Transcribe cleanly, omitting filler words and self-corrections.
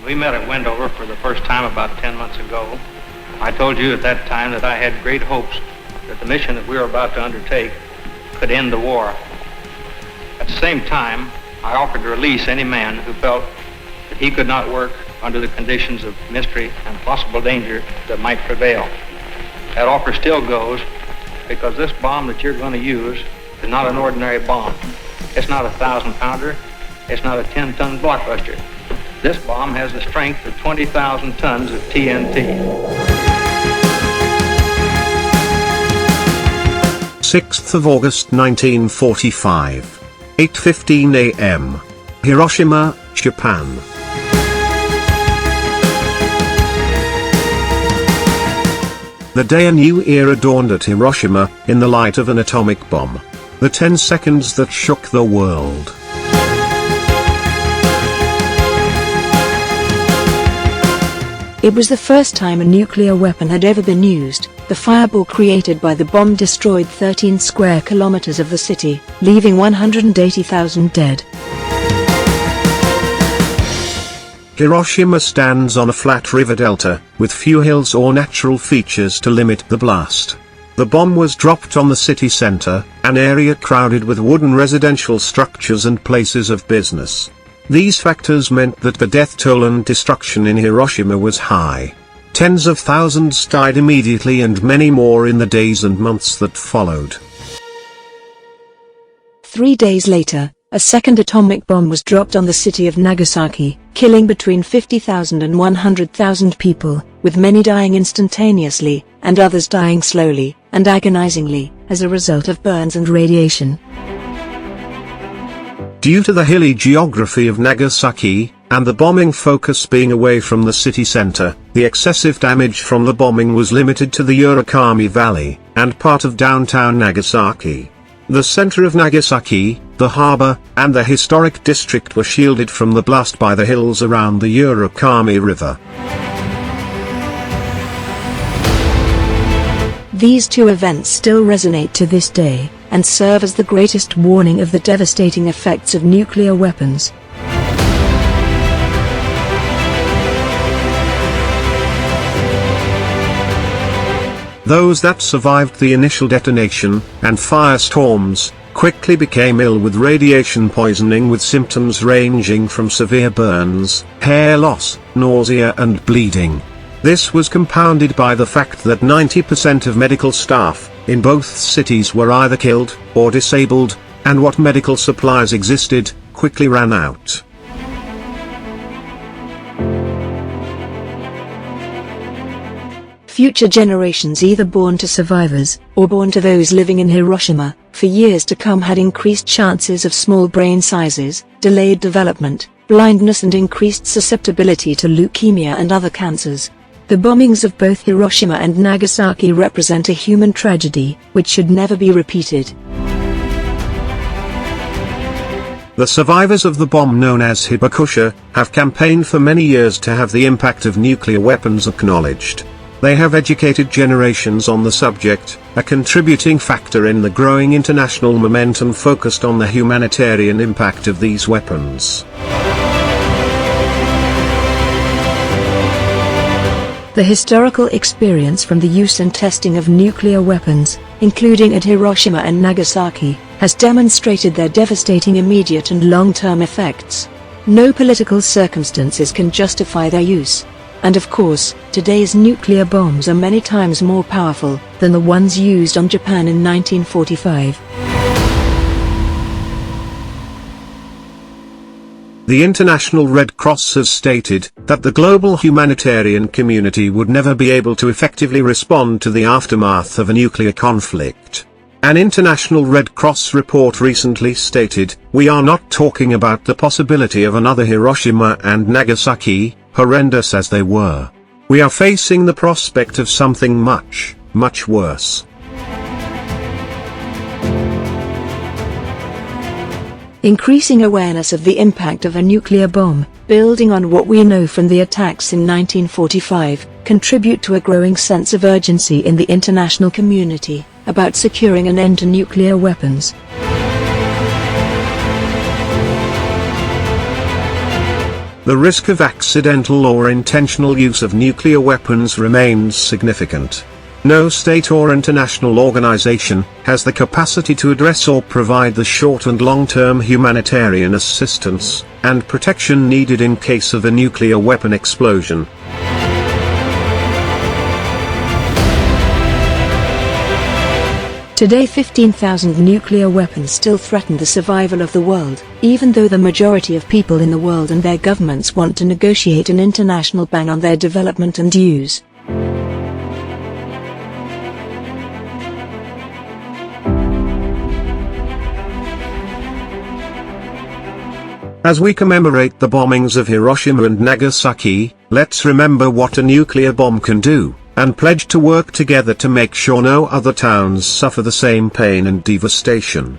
We met at Wendover for the first time about 10 months ago. I told you at that time that I had great hopes that the mission that we were about to undertake could end the war. At the same time, I offered to release any man who felt that he could not work under the conditions of mystery and possible danger that might prevail. That offer still goes, because this bomb that you're going to use is not an ordinary bomb. It's not a 1,000-pounder. It's not a 10-ton blockbuster. This bomb has the strength of 20,000 tons of TNT. 6th of August 1945, 8:15 a.m. Hiroshima, Japan. The day a new era dawned at Hiroshima, in the light of an atomic bomb. The 10 seconds that shook the world. It was the first time a nuclear weapon had ever been used. The fireball created by the bomb destroyed 13 square kilometers of the city, leaving 180,000 dead. Hiroshima stands on a flat river delta, with few hills or natural features to limit the blast. The bomb was dropped on the city center, an area crowded with wooden residential structures and places of business. These factors meant that the death toll and destruction in Hiroshima was high. Tens of thousands died immediately and many more in the days and months that followed. 3 days later, a second atomic bomb was dropped on the city of Nagasaki, killing between 50,000 and 100,000 people, with many dying instantaneously, and others dying slowly and agonizingly, as a result of burns and radiation. Due to the hilly geography of Nagasaki, and the bombing focus being away from the city center, the excessive damage from the bombing was limited to the Urakami Valley, and part of downtown Nagasaki. The center of Nagasaki, the harbor, and the historic district were shielded from the blast by the hills around the Urakami River. These two events still resonate to this day, and serve as the greatest warning of the devastating effects of nuclear weapons. Those that survived the initial detonation and firestorms quickly became ill with radiation poisoning, with symptoms ranging from severe burns, hair loss, nausea and bleeding. This was compounded by the fact that 90% of medical staff in both cities were either killed or disabled, and what medical supplies existed quickly ran out. Future generations, either born to survivors or born to those living in Hiroshima, for years to come had increased chances of small brain sizes, delayed development, blindness and increased susceptibility to leukemia and other cancers. The bombings of both Hiroshima and Nagasaki represent a human tragedy, which should never be repeated. The survivors of the bomb, known as Hibakusha, have campaigned for many years to have the impact of nuclear weapons acknowledged. They have educated generations on the subject, a contributing factor in the growing international momentum focused on the humanitarian impact of these weapons. The historical experience from the use and testing of nuclear weapons, including at Hiroshima and Nagasaki, has demonstrated their devastating immediate and long-term effects. No political circumstances can justify their use. And of course, today's nuclear bombs are many times more powerful than the ones used on Japan in 1945. The International Red Cross has stated that the global humanitarian community would never be able to effectively respond to the aftermath of a nuclear conflict. An International Red Cross report recently stated, "We are not talking about the possibility of another Hiroshima and Nagasaki, horrendous as they were. We are facing the prospect of something much, much worse." Increasing awareness of the impact of a nuclear bomb, building on what we know from the attacks in 1945, contribute to a growing sense of urgency in the international community about securing an end to nuclear weapons. the risk of accidental or intentional use of nuclear weapons remains significant. No state or international organization has the capacity to address or provide the short and long-term humanitarian assistance and protection needed in case of a nuclear weapon explosion. Today 15,000 nuclear weapons still threaten the survival of the world, even though the majority of people in the world and their governments want to negotiate an international ban on their development and use. As we commemorate the bombings of Hiroshima and Nagasaki, let's remember what a nuclear bomb can do, and pledge to work together to make sure no other towns suffer the same pain and devastation.